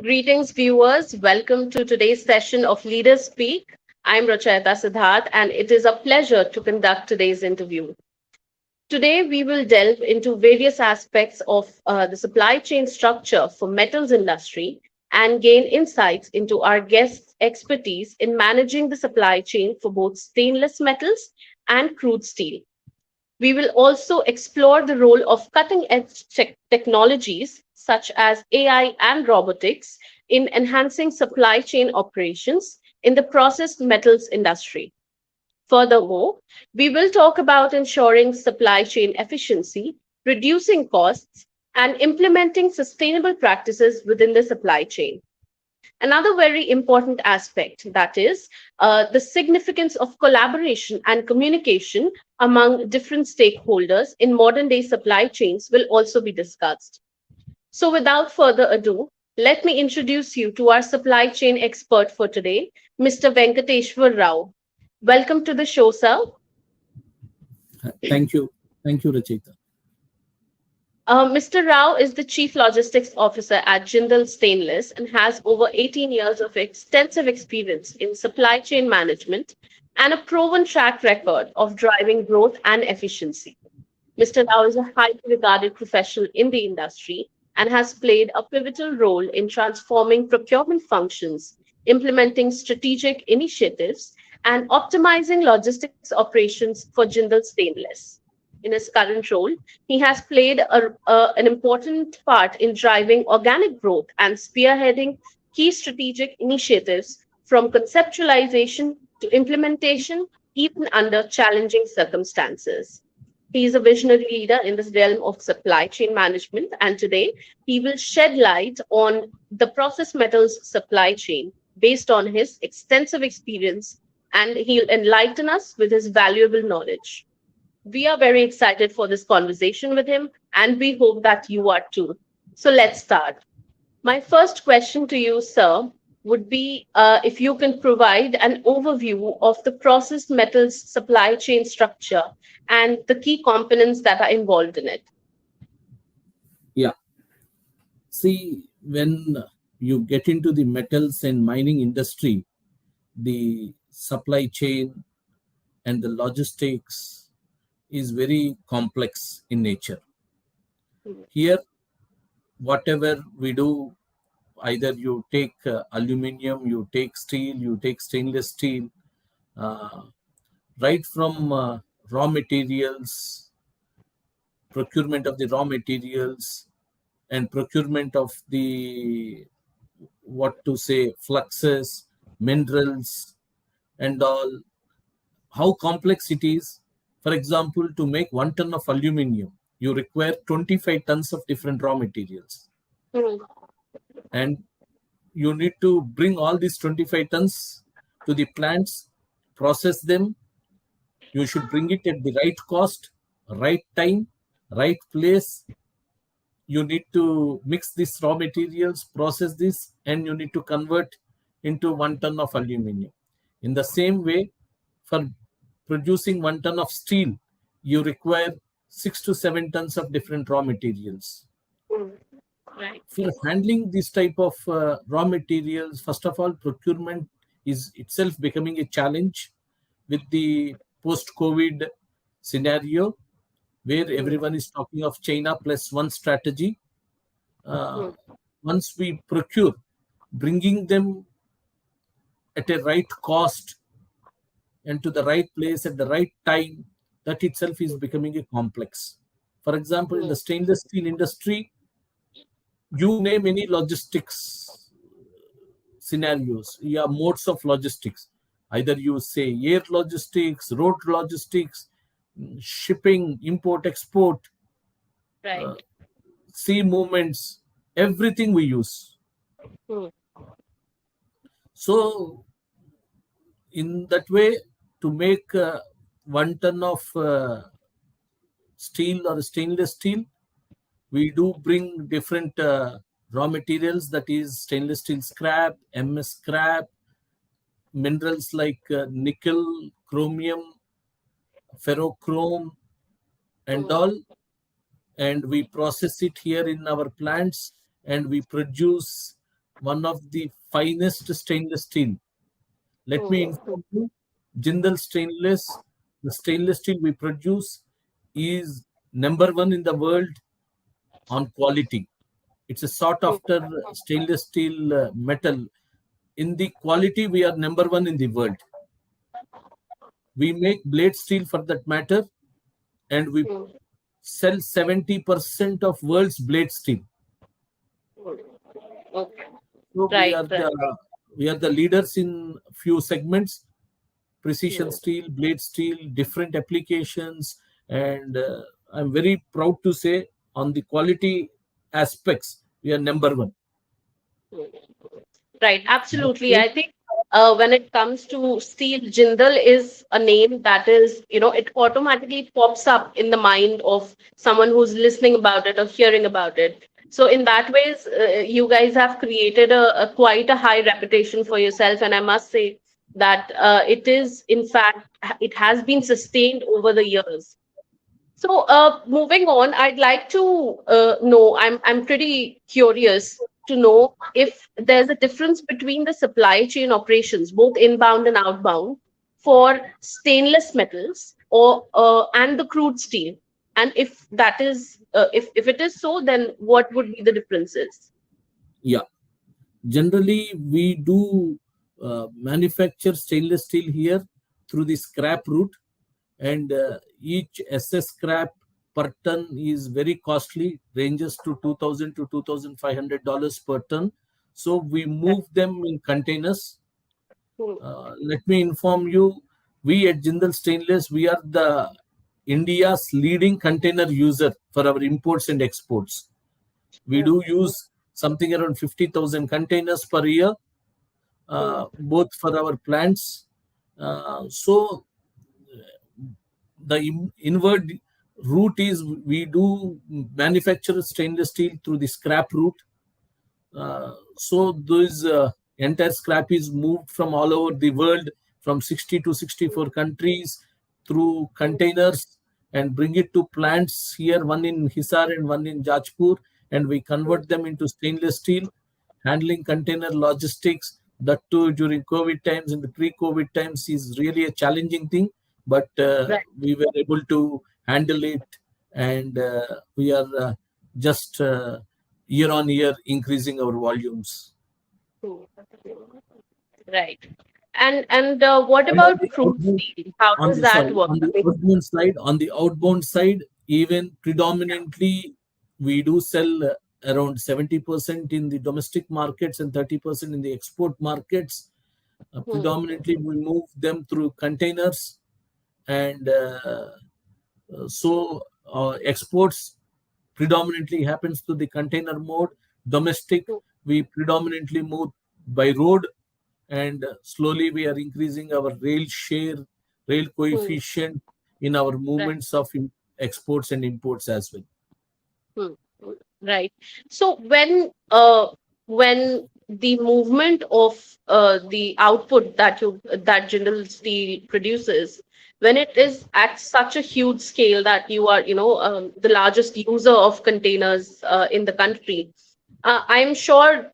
Greetings, viewers. Welcome to today's session of Leaders Speak. I'm Rachayata Siddharth, and it is a pleasure to conduct today's interview. Today, we will delve into various aspects of the supply chain structure for metals industry and gain insights into our guests' expertise in managing the supply chain for both stainless metals and crude steel. We will also explore the role of cutting edge technologies such as AI and robotics in enhancing supply chain operations in the processed metals industry. Furthermore, we will talk about ensuring supply chain efficiency, reducing costs, and implementing sustainable practices within the supply chain. Another very important aspect, that is the significance of collaboration and communication among different stakeholders in modern day supply chains, will also be discussed. So, without further ado, let me introduce you to our supply chain expert for today, Mr. Venkateshwar Rao. Welcome to the show, sir. Thank you. Thank you, Rachita. Mr. Rao is the Chief Logistics Officer at Jindal Stainless and has over 18 years of extensive experience in supply chain management and a proven track record of driving growth and efficiency. Mr. Rao is a highly regarded professional in the industry and has played a pivotal role in transforming procurement functions, implementing strategic initiatives, and optimizing logistics operations for Jindal Stainless. In his current role, he has played an important part in driving organic growth and spearheading key strategic initiatives from conceptualization to implementation, even under challenging circumstances. He is a visionary leader in this realm of supply chain management, and today he will shed light on the process metals supply chain based on his extensive experience, and he'll enlighten us with his valuable knowledge. We are very excited for this conversation with him, and we hope that you are too. So let's start. My first question to you, sir, would be if you can provide an overview of the processed metals supply chain structure and the key components that are involved in it. Yeah. See, when you get into the metals and mining industry, the supply chain and the logistics is very complex in nature. Here, whatever we do, either you take aluminum, you take steel, you take stainless steel, uh, right from raw materials, procurement of the raw materials, and procurement of the what to say fluxes, minerals, and all. How complex it is. For example, to make 1 ton of aluminum, you require 25 tons of different raw materials, Mm, and you need to bring all these 25 tons to the plants, process them. You should bring it at the right cost, right time, right place. You need to mix these raw materials, process this, and you need to convert into 1 ton of aluminum. In the same way, for producing 1 ton of steel, you require 6 to 7 tons of different raw materials. mm, right. For handling this type of raw materials, first of all, procurement is itself becoming a challenge with the post-COVID scenario, where Mm, everyone is talking of China plus one strategy. uh, mm, Once we procure, bringing them at a right cost and to the right place at the right time, that itself is becoming a complex. For example, in mm, the stainless steel industry, you name any logistics scenarios, yeah, modes of logistics. Either you say air logistics, road logistics, shipping, import, export, right. uh, sea movements, everything we use. Mm, So in that way, to make 1 ton of steel or stainless steel, we do bring different raw materials, that is stainless steel scrap, ms scrap, minerals like nickel, chromium, ferrochrome, and mm, all, and we process it here in our plants, and we produce one of the finest stainless steel. Let me Hmm. inform you, Jindal Stainless, the stainless steel we produce is number one in the world on quality. It's a sought Hmm. after stainless steel metal. In the quality, we are number one in the world. We make blade steel for that matter, and we Hmm. sell 70% of world's blade steel. Hmm. Okay. So Right. Right. we are the leaders in few segments: precision Hmm. steel, blade steel, different applications, and I'm very proud to say on the quality aspects we are number one. Right, That absolutely. said, I think when it comes to steel, Jindal is a name that is, it automatically pops up in the mind of someone who's listening about it or hearing about it. So in that ways, you guys have created a quite a high reputation for yourself, and I must say that it is, in fact, it has been sustained over the years. So, moving on, I'd like to know. I'm pretty curious to know if there's a difference between the supply chain operations, both inbound and outbound, for stainless metals or and the crude steel. And if that is, if it is so, then what would be the differences? yeah, generally we do manufacture stainless steel here through the scrap route, and each SS scrap per ton is very costly, ranges to 2,000 to $2,500 per ton. So we Right. move them in containers. Hmm. Let me inform you, we at Jindal Stainless, we are the India's leading container user for our imports and exports. We Hmm. do use something around 50,000 containers per year, Hmm. both for our plants. So the inward route is we do manufacture stainless steel through the scrap route. So those entire scrap is moved from all over the world, from 60 to 64 countries, through Hmm. containers, and bring it to plants here, one in Hisar and one in Jajpur, and we Hmm. convert them into stainless steel. Handling container logistics, that too during COVID times and the pre-COVID times, is really a challenging thing, but Right. we were able to handle it, and we are just year on year increasing our volumes. Hmm. Right. And what And about crude steel? How does that work? on I the mean, outbound side, even predominantly we do sell around 70% in the domestic markets and 30% in the export markets. hmm, Predominantly, we move them through containers, and so exports predominantly happens to the container mode. Domestic, hmm, we predominantly move by road, and slowly we are increasing our rail share, rail hmm, coefficient in our right. movements of exports and imports as well. Hmm. Right. So when the movement of the output that Jindal Steel produces, when it is at such a huge scale that you are, the largest user of containers in the country, I'm sure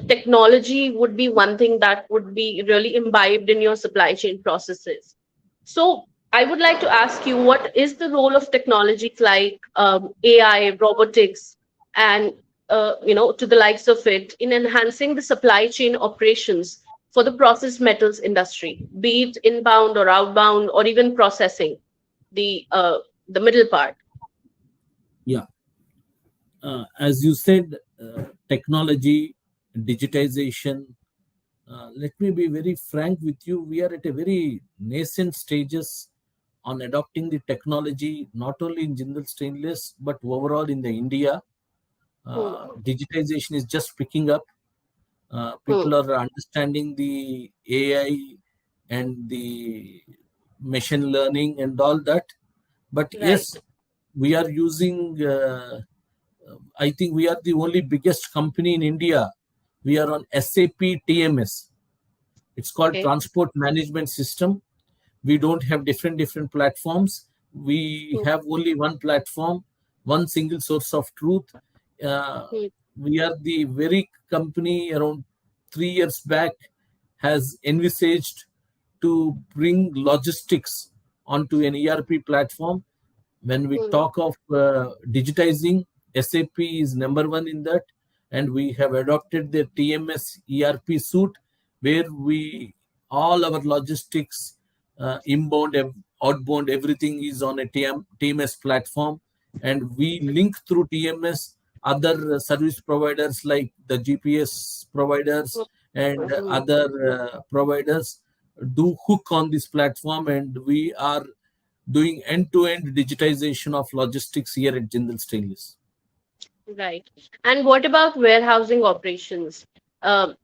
technology would be one thing that would be really imbibed in your supply chain processes. So I would like to ask you, what is the role of technologies like AI, robotics, and to the likes of it in enhancing the supply chain operations for the processed metals industry, be it inbound or outbound, or even processing the middle part. Yeah, as you said, technology, digitization. Let me be very frank with you. We are at a very nascent stages on adopting the technology, not only in Jindal Stainless but overall in the India. Hmm, Digitization is just picking up. hmm, People are understanding the AI and the machine learning and all that. But right. yes, we are using. I think we are the only biggest company in India. We are on SAP TMS. It's called Okay. Transport Management System. We don't have different platforms. We Hmm, have only one platform, one single source of truth. uh, hmm, we are the very company around 3 years back has envisaged to bring logistics onto an ERP platform. When we Hmm. talk of digitizing, SAP is number one in that, and we have adopted the TMS ERP suite, where we all our logistics, inbound, outbound, everything is on a TMS platform, and we link through TMS other service providers like the GPS providers and Hmm. other providers do hook on this platform, and we are doing end-to-end digitization of logistics here at Jindal Stainless. Right. And what about warehousing operations?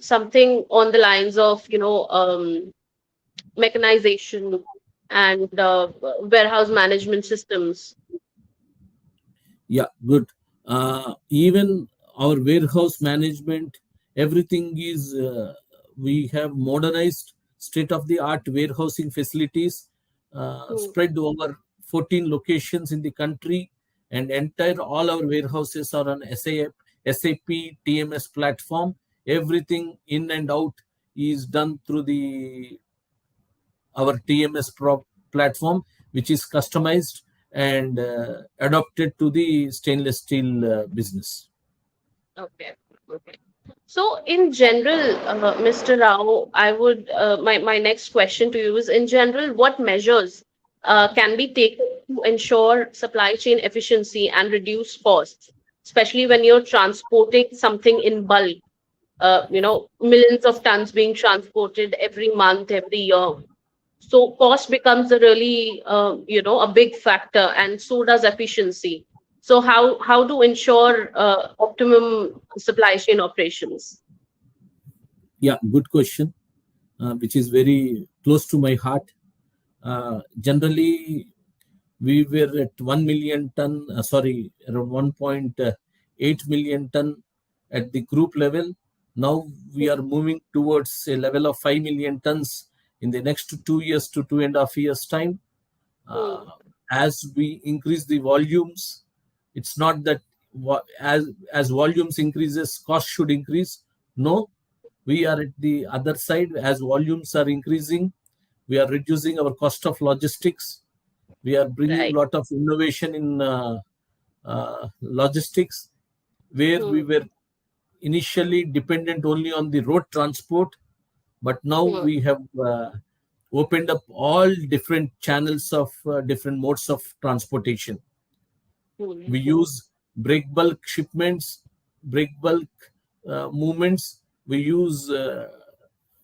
Something on the lines of, mechanization and warehouse management systems. Yeah, good. Even our warehouse management, everything is, we have modernized state-of-the-art warehousing facilities Hmm. spread over 14 locations in the country, and entire all our warehouses are on SAP TMS platform. Everything in and out is done through the our TMS platform, which is customized and adopted to the stainless steel business. Okay. Okay. So, in general, Mr. Rao, I would my next question to you is: in general, what measures can be taken to ensure supply chain efficiency and reduce costs, especially when you're transporting something in bulk? Millions of tons being transported every month, every year. So cost becomes a really, a big factor, and so does efficiency. So how to ensure optimum supply chain operations? Yeah, good question, which is very close to my heart. Generally, we were at 1 million ton, around 1.8 million ton at the group level. Now we are moving towards a level of 5 million tons in the next 2 years to 2.5 years time. Hmm. uh, as we increase the volumes, it's not that as volumes increases cost should increase. No, we are at the other side. As volumes are increasing, we are reducing our cost of logistics. We are bringing Right. a lot of innovation in logistics, where we Hmm. were initially dependent only on the road transport, but now Hmm. we have opened up all different channels of different modes of transportation. Hmm. We use break bulk shipments, break bulk movements. We use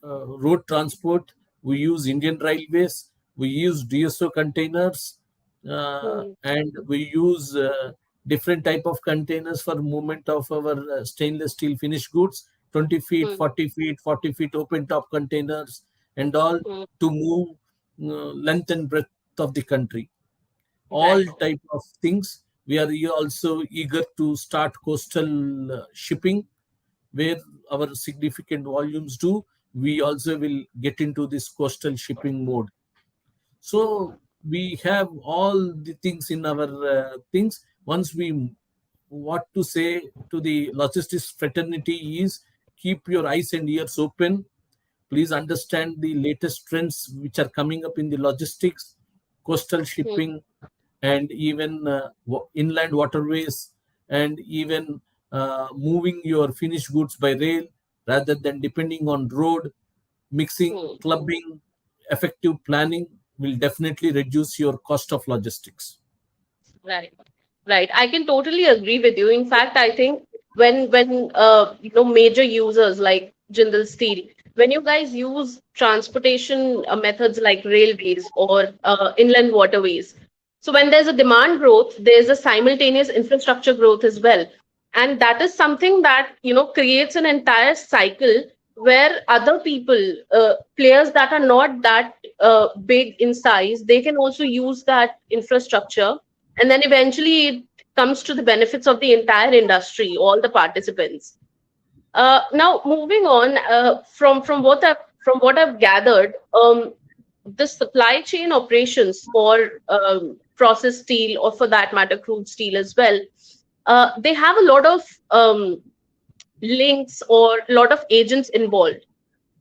road transport. We use Indian Railways. We use DSO containers, Hmm. and we use different type of containers for movement of our stainless steel finished goods. 20 feet, Hmm. 40 feet, 40 feet open top containers, and all Hmm. to move length and breadth of the country. All Right. type of things. We are also eager to start coastal shipping, where our significant volumes do. We also will get into this coastal shipping mode. Hmm. So we have all the things in our things. Once we, what to say to the logistics fraternity is, keep your eyes and ears open. Please understand the latest trends which are coming up in the logistics, coastal Hmm. shipping, and even inland waterways, and even moving your finished goods by rail rather than depending on road. Mixing, Hmm. clubbing, effective planning will definitely reduce your cost of logistics. Right. Right. I can totally agree with you. In fact, I think when major users like Jindal Steel, when you guys use transportation methods like railways or inland waterways, so when there's a demand growth, there's a simultaneous infrastructure growth as well, and that is something that creates an entire cycle where other people, players that are not that big in size, they can also use that infrastructure, and then eventually it comes to the benefits of the entire industry, all the participants. Now, moving on, from what I've gathered, the supply chain operations for processed steel, or for that matter, crude steel as well, they have a lot of links or a lot of agents involved,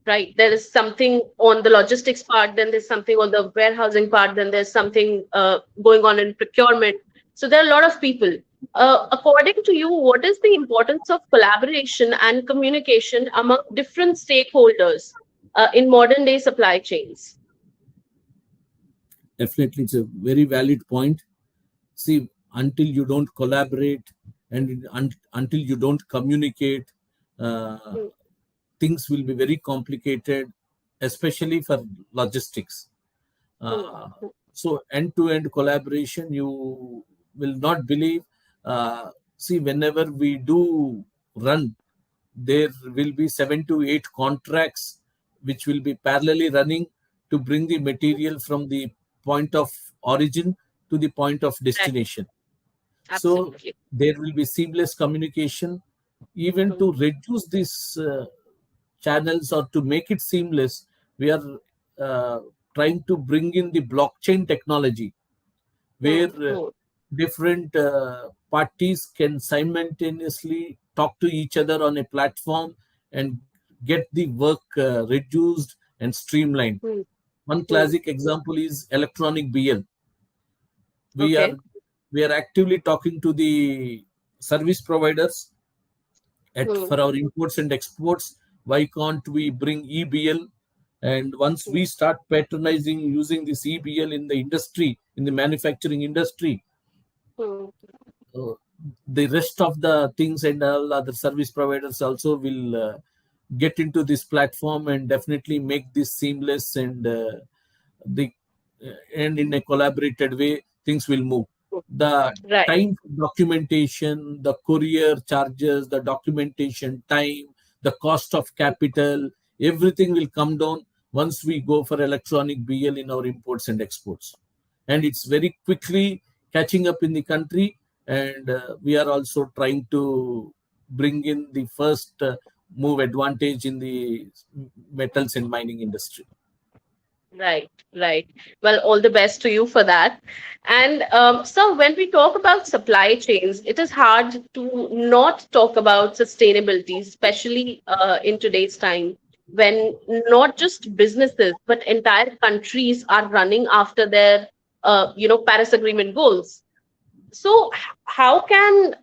right? There is something on the logistics part, then there's something on the warehousing part, then there's something going on in procurement. So there are a lot of people. According to you, what is the importance of collaboration and communication among different stakeholders in modern day supply chains? Definitely, it's a very valid point. See, until you don't collaborate and until you don't communicate, uh, Hmm, things will be very complicated, especially for logistics. hmm, Uh, so end-to-end collaboration, you will not believe. Uh, See, whenever we do run, there will be 7 to 8 contracts which will be parallelly running to bring the material from the point of origin to the point of right, destination. So absolutely. there will be seamless communication. Even Hmm, to reduce these channels or to make it seamless, we are uh, trying to bring in the blockchain technology where hmm, hmm, different parties can simultaneously talk to each other on a platform and get the work reduced and streamlined. hmm, One hmm. classic example is electronic BL. We are Okay. we are actively talking to the service providers Hmm, for our imports and exports. Why can't we bring EBL? And once hmm, we start patronizing using this EBL in the industry, in the manufacturing industry, hmm, uh, the rest of the things and all other service providers also will get into this platform and definitely make this seamless the and in a collaborated way things will move. hmm. The Right. time for documentation, the courier charges, the documentation time, the cost of capital, everything will come down once we go for electronic BL in our imports and exports. And it's very quickly catching up in the country, and we are also trying to bring in the first move advantage in the metals and mining industry. Right, right. Well, all the best to you for that. And so, when we talk about supply chains, it is hard to not talk about sustainability, especially in today's time when not just businesses but entire countries are running after their, Paris Agreement goals. So, how can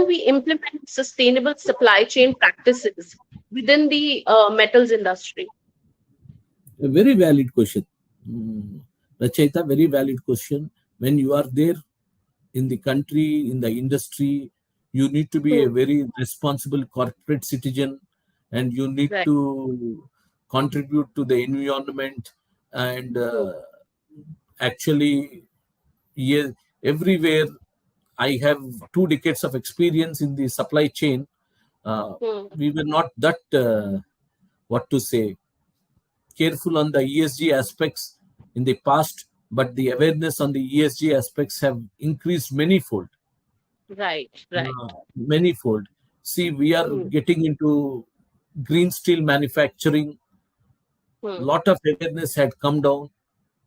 we implement sustainable supply chain practices within the metals industry? A very valid question. Rachita, very valid question. When you are there in the country, in the industry, you need to be a Hmm, very responsible corporate citizen and you need right. to contribute to the environment and Hmm, actually, yeah, everywhere. I have 2 decades of experience in the supply chain. Uh, hmm. we were not that, what to say, careful on the ESG aspects in the past, but the awareness on the ESG aspects have increased manyfold. Right, right. Manyfold. See, we are Hmm, getting into green steel manufacturing. hmm, Lot of awareness had come down.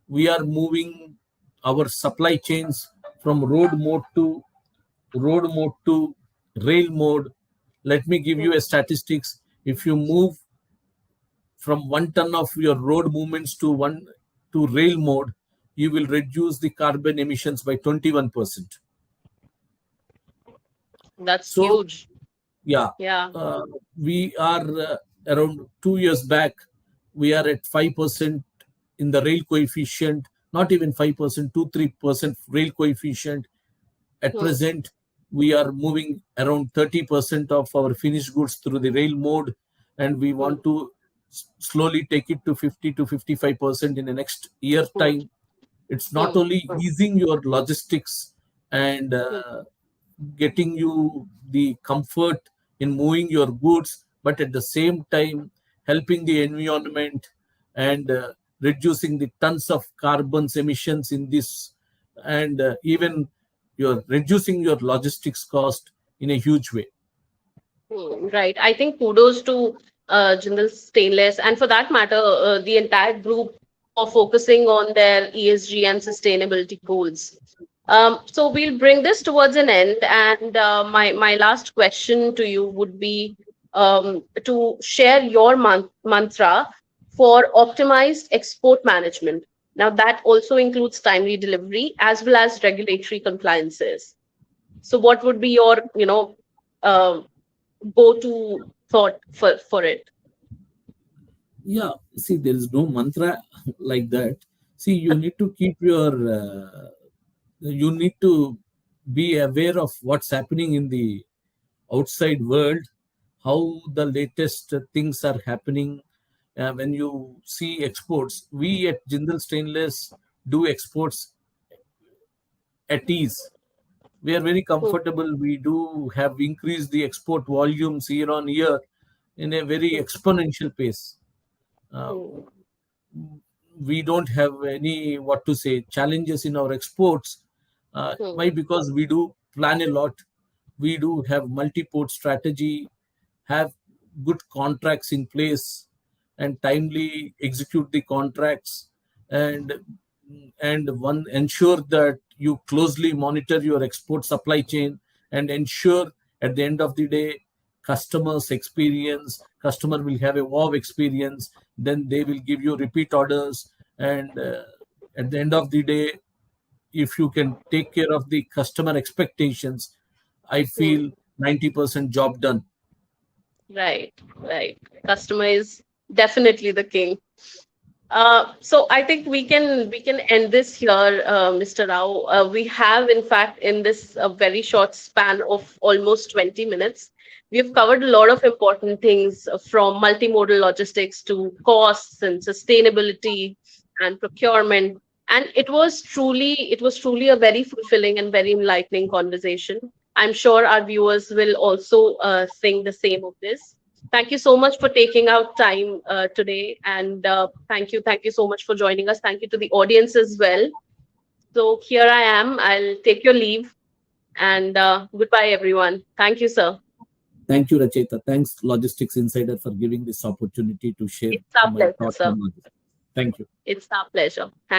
We are moving our supply chains from road mode to rail mode. Let me give you hmm. a statistics. If you move from 1 ton of your road movements to one to rail mode, you will reduce the carbon emissions by 21%. That's So huge. yeah, Yeah. uh, we are around 2 years back. We are at 5% in the rail coefficient. Not even 5%, 2-3% rail coefficient. At Hmm, present, we are moving around 30% of our finished goods through the rail mode, and we hmm, want to slowly take it to 50 to 55% in the next year hmm, time. It's not hmm, only hmm, easing your logistics and hmm, getting you the comfort in moving your goods, but at the same time helping the environment and reducing the tons of carbon emissions in this, and even you're reducing your logistics cost in a huge way. Right. I think kudos to Jindal Stainless and for that matter, the entire group for focusing on their ESG and sustainability goals. So we'll bring this towards an end, and my last question to you would be to share your mantra for optimized export management. Now that also includes timely delivery as well as regulatory compliances. So what would be your, uh, go-to thought for it? Yeah, see, there is no mantra like that. See, you need to keep your you need to be aware of what's happening in the outside world, how the latest things are happening. When you see exports, we at Jindal Stainless do exports at ease. We are very Hmm, comfortable. We do have increased the export volumes year on year in a very hmm, exponential pace. Uh, hmm, we don't have any, what to say, challenges in our exports. hmm, Why? Because we do plan a lot. We do have multi-port strategy, have good contracts in place, and timely execute the contracts, and one ensure that you closely monitor your export supply chain, and ensure at the end of the day customers experience, customer will have a wow experience, then they will give you repeat orders, and at the end of the day, if you can take care of the customer expectations, I hmm. feel 90% job done. Right, right. Customer is definitely the king. So I think we can end this here, Mr. Rao. We have, in fact, in this very short span of almost 20 minutes, we've covered a lot of important things from multimodal logistics to costs and sustainability and procurement. And it was truly a very fulfilling and very enlightening conversation. I'm sure our viewers will also think the same of this. Thank you so much for taking out time today. And thank you so much for joining us. Thank you to the audience as well. So here I am. I'll take your leave. And goodbye, everyone. Thank you, sir. Thank you, Racheta. Thanks, Logistics Insider, for giving this opportunity to share It's our my pleasure, thoughts sir. on logistics. Thank you. It's our pleasure. Thank